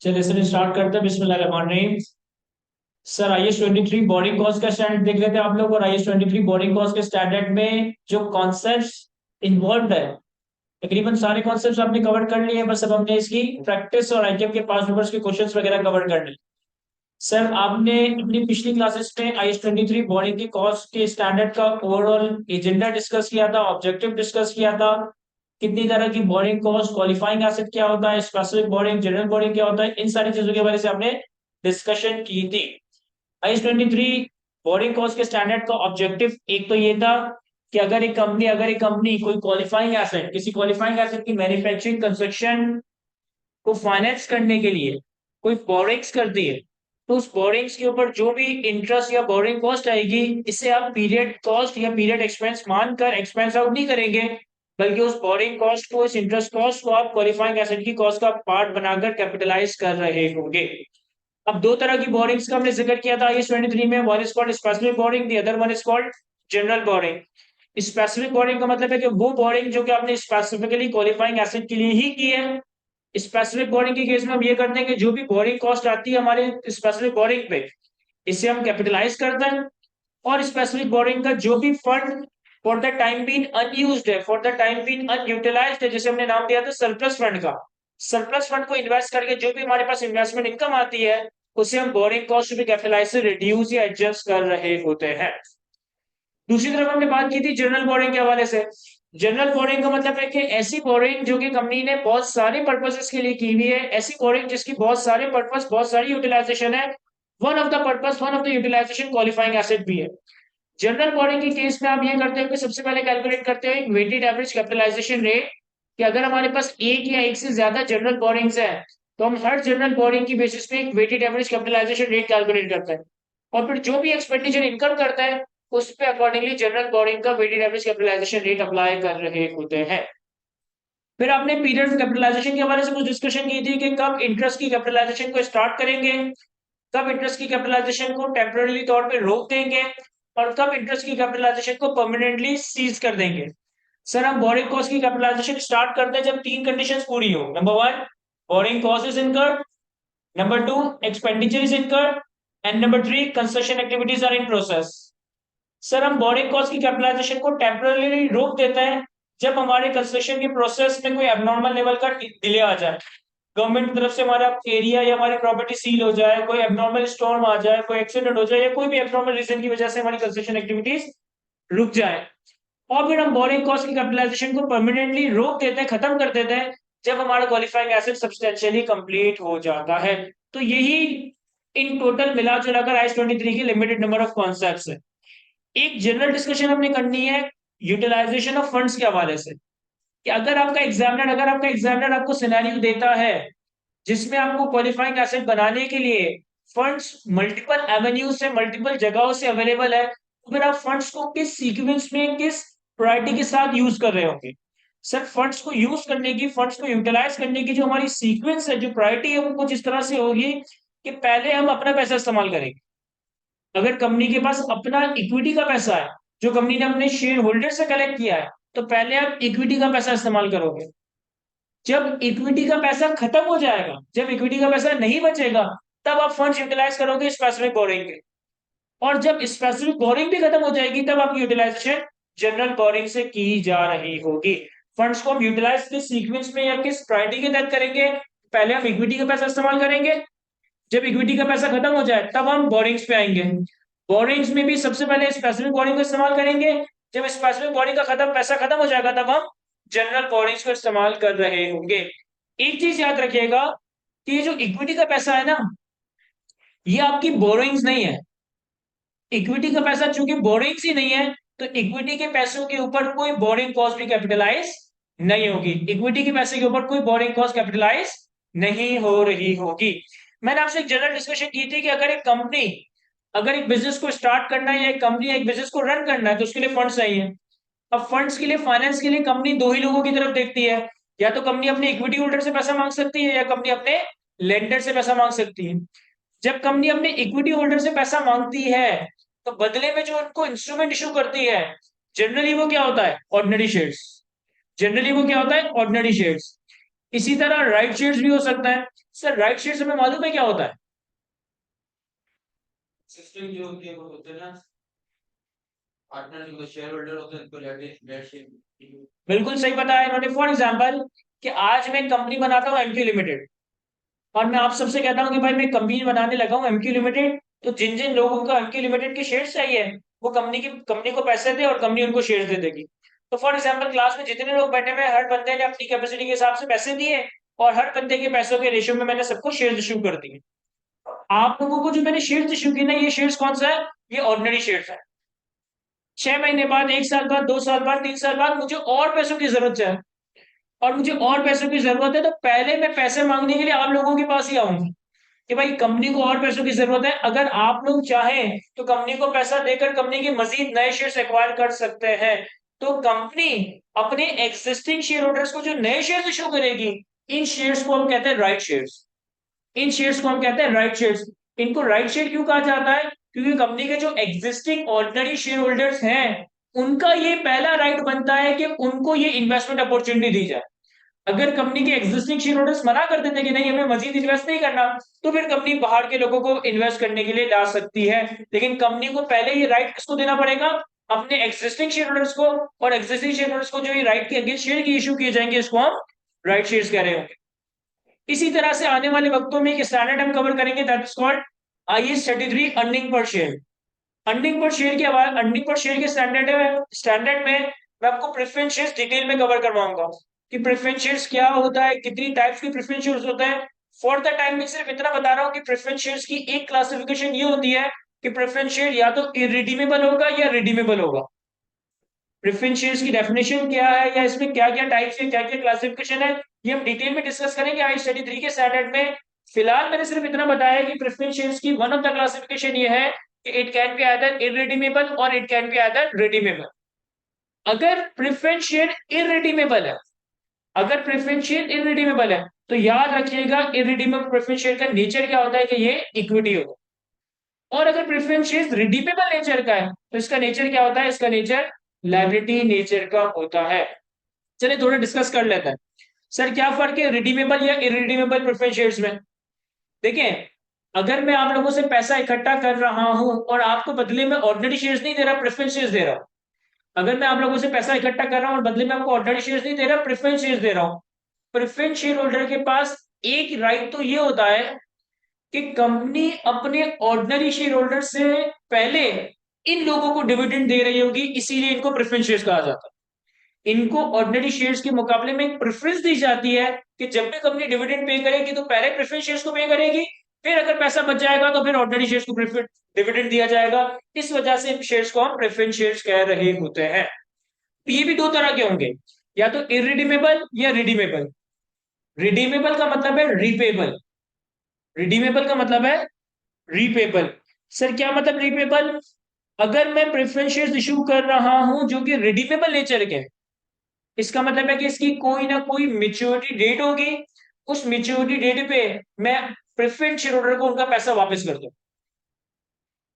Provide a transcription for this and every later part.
चलिए sir start करते हैं। बिस्मिल्लाहिर्रहमानिर्रहीम। सर IS-23 बोर्डिंग कॉस्ट का स्टैंडर्ड देख लेते हैं आप लोग। और IS-23 बोर्डिंग कॉस्ट के स्टैंडर्ड में जो कॉन्सेप्ट्स इन्वॉल्व है, तकरीबन सारे कॉन्सेप्ट्स आपने कवर कर लिए हैं। बस अब हमने इसकी प्रैक्टिस और ITM के पास पेपर्स के क्वेश्चंस वगैरह कवर करने। सर आपने अपनी पिछली क्लासेस में IS-23 बोर्डिंग की कॉस्ट के स्टैंडर्ड का ओवरऑल एजेंडा डिस्कस किया था, ऑब्जेक्टिव डिस्कस किया था, कितनी तरह की बोर्डिंग कॉस्ट, क्वालिफाइंग एसेट क्या होता है, स्पेसिफिक बोर्डिंग, जनरल बोर्डिंग क्या होता है, इन सारी चीजों के बारे में आपने डिस्कशन की थी। IS-23 बोर्डिंग कॉस्ट के स्टैंडर्ड का ऑब्जेक्टिव एक तो ये था कि अगर एक कंपनी कोई क्वालिफाइंग एसेट, किसी क्वालिफाइंग एसेट की मैन्युफैक्चरिंग कंस्ट्रक्शन को फाइनेंस करने के लिए कोई बोरिंग्स करती है, तो उस बोरिंग्स के ऊपर जो भी इंटरेस्ट या बोरिंग कॉस्ट आएगी, इसे आप पीरियड कॉस्ट या पीरियड एक्सपेंस मानकर एक्सपेंस आउट नहीं करेंगे, बल्कि उस बोरिंग कॉस्ट को, इस इंटरेस्ट कॉस्ट को आप क्वालिफाइंग एसेट की कॉस्ट का पार्ट बनाकर कैपिटलाइज कर रहे होंगे। अब दो तरह की बोरिंग्स का हमने जिक्र किया था IS-23 में। One is called specific boring, the other one is called general boring. Specific boring का मतलब है कि वो बोरिंग जो कि आपने स्पेसिफिकली क्वालिफाइंग एसेट के लिए ही की है। स्पेसिफिक बोरिंग के केस में हम ये करते हैं कि जो भी बोरिंग कॉस्ट आती है हमारे स्पेसिफिक बोरिंग पे, इसे हम कैपिटलाइज करते हैं। और स्पेसिफिक बोरिंग का जो भी fund for the time being unused है, for the time being unutilised है, जैसे हमने नाम दिया था सरप्लस फंड का, सरप्लस फंड को इन्वेस्ट करके जो भी हमारे पास इन्वेस्टमेंट इनकम आती है, उसे हम बोरिंग कॉस्ट भी कैपिटलाइज से रिड्यूस या एडजस्ट कर रहे होते हैं। दूसरी तरफ हमने बात की थी जनरल बोरिंग के हवाले से। जनरल बोरिंग का मतलब है कि ऐसी बोरिंग जो कि कंपनी ने बहुत सारे पर्पसेस के लिए की हुई है, ऐसी बोरिंग जिसकी बहुत सारे पर्पस, बहुत सारी यूटिलाइजेशन है। One of the purpose, one of the utilization qualifying asset भी है। जनरल बोरिंग के केस में आप ये करते हो कि सबसे पहले कैलकुलेट करते हो एक वेटेड एवरेज कैपिटलाइजेशन रेट, कि अगर हमारे पास एक या एक से ज्यादा जनरल बोरिंग्स है, तो हम हर जनरल बोरिंग की बेसिस पे एक weighted average capitalization rate calculate करते हैं। और फिर जो भी एक्सपेंडिचर इनकम करता है, उस पे अकॉर्डिंगली जनरल बोरिंग का weighted average capitalization rate apply कर रहे होते हैं। फिर आपने पीरियड कैपिटलाइजेशन के हवाले से कुछ डिस्कशन की थी कि कब इंटरेस्ट की कैपिटलाइजेशन को स्टार्ट करेंगे, कब इंटरेस्ट की कैपिटलाइजेशन को टेम्पररी तौर पे रोक देंगे, और कब इंटरेस्ट की कैपिटलाइजेशन को परमानेंटली सीज कर देंगे। सर हम बोरिंग कॉस्ट की कैपिटलाइजेशन स्टार्ट करते हैं जब तीन कंडीशंस पूरी हो। Number one, borrowing cost is incurred. Number two, expenditure is incurred. And number three, construction activities are in process. Sir हम बोरिंग कॉस्ट की कैपिटलाइजेशन को टेम्पररी रोक देते हैं जब हमारे कंस्ट्रक्शन के प्रोसेस में कोई एबनॉर्मल लेवल का डिले आ जाए, गवर्नमेंट की तरफ से हमारा एरिया या हमारी प्रॉपर्टी सील हो जाए, कोई एबनॉर्मल स्टॉर्म आ जाए, कोई एक्सीडेंट हो जाए, या कोई भी एबनॉर्मल रीजन की वजह से हमारी कंस्ट्रक्शन एक्टिविटीज रुक जाए। और फिर हम बोरिंग कॉस्ट की कैपिटलाइजेशन को परमानेंटली रोक देते हैं, खत्म कर देते हैं, जब हमारा क्वालिफाइंग एसेट सब्सटेंशियली कंप्लीट हो जाता है। तो यही इन टोटल मिला जुलाकर IS-23 की लिमिटेड नंबर ऑफ कॉन्सेप्ट्स है। एक जनरल डिस्कशन हमने करनी है यूटिलाइजेशन ऑफ फंड्स के हवाले से, कि अगर आपका एग्जामिनर आपको सिनेरियो देता है जिसमें आपको क्वालिफाइंग एसेट बनाने के लिए फंड्स मल्टीपल एवेन्यूज से, मल्टीपल जगहों से अवेलेबल है, तो फिर आप फंड्स को किस सीक्वेंस में, किस प्रायोरिटी के साथ यूज कर रहे होंगे। सर फंड्स को यूज करने की, फंड्स को यूटिलाइज करने की जो हमारी सीक्वेंस है, जो प्रायोरिटी है, वो कुछ इस तरह से होगी कि पहले हम अपना पैसा इस्तेमाल करेंगे। अगर कंपनी के पास अपना इक्विटी का पैसा है, जो कंपनी ने अपने शेयर होल्डर से कलेक्ट किया है, तो पहले आप इक्विटी का पैसा इस्तेमाल करोगे। जब इक्विटी का पैसा खत्म हो जाएगा, जब इक्विटी का पैसा नहीं बचेगा, तब आप फंड्स यूटिलाइज करोगे स्पेसिफिक बोरिंग के। और जब स्पेसिफिक बोरिंग भी खत्म हो जाएगी, तब आपकी यूटिलाइजेशन जनरल बोरिंग से की जा रही होगी। फंड्स को हम यूटिलाइज किस सीक्वेंस में या किस प्रायोरिटी के तहत करेंगे? पहले हम इक्विटी का पैसा इस्तेमाल करेंगे, जब इक्विटी का पैसा खत्म हो जाए तब हम बोरिंग्स पे आएंगे। बोरिंग्स में भी सबसे पहले स्पेसिफिक बोरिंग का इस्तेमाल करेंगे, जब स्पेसिफिक बोरिंग का पैसा खत्म हो जाएगा, तब हम जनरल बोरिंग्स को इस्तेमाल कर रहे होंगे। एक चीज याद रखिएगा कि ये जो इक्विटी का पैसा है ना, ये आपकी बोरोइंग्स नहीं है। इक्विटी का पैसा चूंकि बोरिंग्स ही नहीं है, तो इक्विटी के पैसों के ऊपर कोई बोरिंग कॉस्ट भी कैपिटलाइज नहीं होगी। इक्विटी के पैसे के ऊपर कोई बोरिंग कॉस्ट कैपिटलाइज नहीं हो रही होगी। मैंने आपसे एक जनरल डिस्कशन की थी कि अगर एक बिजनेस को स्टार्ट करना है, या एक कंपनी एक बिजनेस को रन करना है, तो उसके लिए फंड्स चाहिए। अब फंड्स के लिए, फाइनेंस के लिए कंपनी दो ही लोगों की तरफ देखती है। या तो कंपनी अपने इक्विटी होल्डर से पैसा मांग सकती है, या कंपनी अपने लेंडर से पैसा मांग सकती है। जब कंपनी अपने इक्विटी होल्डर से पैसा मांगती है, तो बदले में जो उनको इंस्ट्रूमेंट इशू करती है, जनरली वो क्या होता है? Ordinary shares. जनरली वो क्या होता है? Ordinary shares. इसी तरह राइट शेयर्स भी हो सकता है। सर राइट शेयर हमें मालूम है क्या होता है? सिस्टम जो होती है वो होते हैं ना, पार्टनर जो शेयर होल्डर होते हैं उनको लेट शेयर। बिल्कुल सही बताया इन्होंने। फॉर एग्जाम्पल कि आज मैं कंपनी बनाता हूँ एमक्यू लिमिटेड, और मैं आप सबसे कहता हूँ कि भाई मैं कंपनी बनाने लगा हूँ एमक्यू लिमिटेड, तो जिन जिन लोगों को एमक्यू लिमिटेड के शेयर चाहिए वो कंपनी को पैसे दे और कंपनी उनको शेयर दे देगी। तो फॉर एग्जाम्पल क्लास में जितने लोग बैठे हुए हैं, हर बंदे ने अपनी कैपेसिटी के हिसाब से पैसे दिए, और हर बंदे के पैसों के रेशियो में मैंने सबको शेयर इशू कर दिए। आप लोगों को जो मैंने शेयर इशू की ना, ये शेयर कौन सा है? ये ऑर्डिनरी शेयर है। 6 महीने बाद, 1 साल बाद, 2 साल बाद, 3 साल बाद मुझे और पैसों की जरूरत है, और मुझे और पैसों की जरूरत है, तो पहले मैं पैसे मांगने के लिए आप लोगों के पास ही आऊंगा कि भाई कंपनी को और पैसों की जरूरत है। अगर आप लोग चाहें तो कंपनी को पैसा देकर कंपनी के मजीद नए शेयर्स एक्वायर कर सकते हैं। तो कंपनी अपने एग्जिस्टिंग शेयर होल्डर्स को जो नए शेयर्स इशू करेगी, इन शेयर्स को हम कहते हैं राइट शेयर्स। इन शेयर्स को हम कहते हैं राइट शेयर्स। इनको राइट शेयर क्यों कहा जाता है? क्योंकि कंपनी के जो एग्जिस्टिंग ऑर्डिनरी शेयर होल्डर्स हैं, उनका ये पहला राइट बनता है कि उनको ये इन्वेस्टमेंट अपॉर्चुनिटी दी जाए। अगर कंपनी के एग्जिस्टिंग शेयर होल्डर्स मना कर देते कि नहीं हमें मजीद इन्वेस्ट नहीं करना, तो फिर कंपनी बाहर के लोगों को इन्वेस्ट करने के लिए ला सकती है। लेकिन कंपनी को पहले ये राइट किसको देना पड़ेगा? अपने एग्जिस्टिंग शेयर होल्डर्स को। और एग्जिस्टिंग शेयर होल्डर्स को जो ये राइट के अगेंस्ट शेयर की इशू किए जाएंगे, इसको हम राइट शेयर्स कह रहे होंगे। इसी तरह से आने वाले वक्तों में एक स्टैंडर्ड हम कवर करेंगे, that is called IS 33 earning per share. Earning per share की आवाज, अर्निंग पर शेयर के स्टैंडर्ड में मैं आपको प्रेफरेंस शेयर्स डिटेल में कवर करवाऊंगा कि प्रेफरेंस शेयर्स क्या होता है, कितनी टाइप्स के प्रेफरेंस शेयर्स होते हैं। फॉर द टाइम में सिर्फ इतना बता रहा हूँ कि प्रेफरेंस शेयर्स की एक क्लासिफिकेशन ये होती है कि प्रेफरेंस शेयर या तो इरिडीमेबल होगा या रिडीमेबल होगा। प्रेफरेंस शेयर्स की डेफिनेशन क्या है, या इसमें क्या क्या टाइप्स है, क्या क्या क्लासिफिकेशन है, ये हम डिटेल में डिस्कस करेंगे I-33 के स्टैंडर्ड में। फिलहाल मैंने सिर्फ इतना बताया कि प्रेफरेंस शेयर्स की वन ऑफ द क्लासिफिकेशन ये है कि it can be either irredeemable और it can be either redeemable. अगर प्रेफरेंस शेयर इरिडीमेबल है, अगर प्रेफरेंस शेयर इरिडीमेबल है, तो याद रखिएगा इरिडीमेबल प्रेफरेंस शेयर का नेचर क्या होता है कि ये इक्विटी होता है। और अगर प्रेफरेंस शेयर रिडीमेबल नेचर का है, तो इसका नेचर क्या होता है? इसका नेचर लायबिलिटी नेचर का होता है। चलिए थोड़ा डिस्कस कर लेते हैं। सर क्या फर्क है रिडीमेबल या इरिडीमेबल प्रेफरेंस शेयर्स में? देखें, अगर मैं आप लोगों से पैसा इकट्ठा कर रहा हूं और आपको बदले में ऑर्डिनरी शेयर्स नहीं दे रहा, प्रेफरेंस शेयर्स दे रहा हूं। अगर मैं आप लोगों से पैसा इकट्ठा कर रहा हूं और बदले में आपको ऑर्डिनरी शेयर्स नहीं दे रहा, प्रेफरेंस शेयर्स दे रहा हूं। प्रेफरेंस शेयर होल्डर के पास एक राइट तो ये होता है कि कंपनी अपने ऑर्डिनरी शेयर होल्डर से पहले इन लोगों को डिविडेंड दे रही होगी, इसीलिए इनको प्रेफरेंस शेयर्स कहा जाता है। इनको ऑर्डिनरी शेयर्स के मुकाबले में एक प्रेफरेंस दी जाती है कि जब भी कंपनी डिविडेंड पे करेगी तो पहले प्रेफरेंस शेयर्स को पे करेगी, फिर अगर पैसा बच जाएगा तो फिर ऑर्डिनरी शेयर्स को डिविडेंड दिया जाएगा। इस वजह से इन शेयर्स को हम प्रेफरेंस शेयर्स कह रहे होते हैं। तो ये भी दो तरह के होंगे, या तो इरिडीमेबल या रिडीमेबल। रिडीमेबल का मतलब है रीपेबल, रिडीमेबल का मतलब है रीपेबल। सर क्या मतलब रीपेबल? अगर मैं प्रेफरेंस शेयर्स इशू कर रहा हूं जो कि रिडीमेबल नेचर के, इसका मतलब है कि इसकी कोई ना कोई मेच्योरिटी डेट होगी, उस मेच्योरिटी डेट पे मैं प्रेफरेंस शेयर होल्डर को उनका पैसा वापस कर दूं।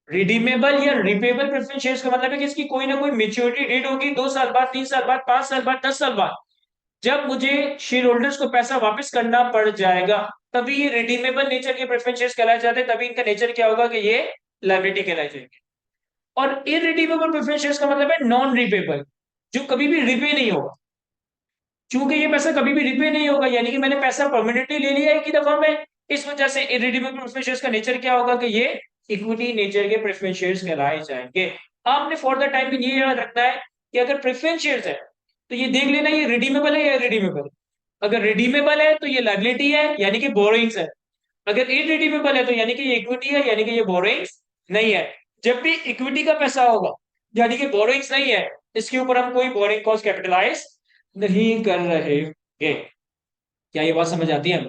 रिडीमेबल या रिपेबल प्रेफरेंस शेयर्स का मतलब है कि इसकी कोई ना कोई मेच्योरिटी डेट होगी, 2 साल बाद, 3 साल बाद, 5 साल बाद, 10 साल बाद, जब मुझे शेयर होल्डर्स को पैसा वापस करना पड़ जाएगा, तभी ये रिडीमेबल नेचर के प्रेफरेंस शेयर्स कहलाए जाते हैं। तभी इनका नेचर क्या होगा कि ये लायबिलिटी कहलाई जाएगी। और इरिडीमेबल प्रेफरेंस शेयर्स का मतलब है नॉन रिपेबल, जो कभी भी रिपे नहीं होगा। चूंकि ये पैसा कभी भी रिपे नहीं होगा, यानी कि मैंने पैसा परमानेंटली ले लिया एक ही दफा में, इस वजह से इरिडीमेबल प्रेफरेंस शेयर्स का नेचर क्या होगा कि ये इक्विटी नेचर के प्रेफरेंस शेयर्स कहलाए जाएंगे। आपने फॉर द टाइम ये याद रखना है कि अगर प्रेफरेंस शेयर्स है तो ये देख लेना ये रिडीमेबल है या इरिडीमेबल। अगर रिडीमेबल है तो ये लायबिलिटी है, यानी कि बोरोइंग्स है। अगर इरिडीमेबल है तो यानी कि ये इक्विटी है, यानी कि ये बोरोइंग्स नहीं है। जब भी इक्विटी का पैसा होगा, यानी कि बोरोइंग्स नहीं है, इसके ऊपर हम कोई बोरिंग कॉस्ट कैपिटलाइज नहीं कर रहे हैं। क्या ये बात समझ आती है?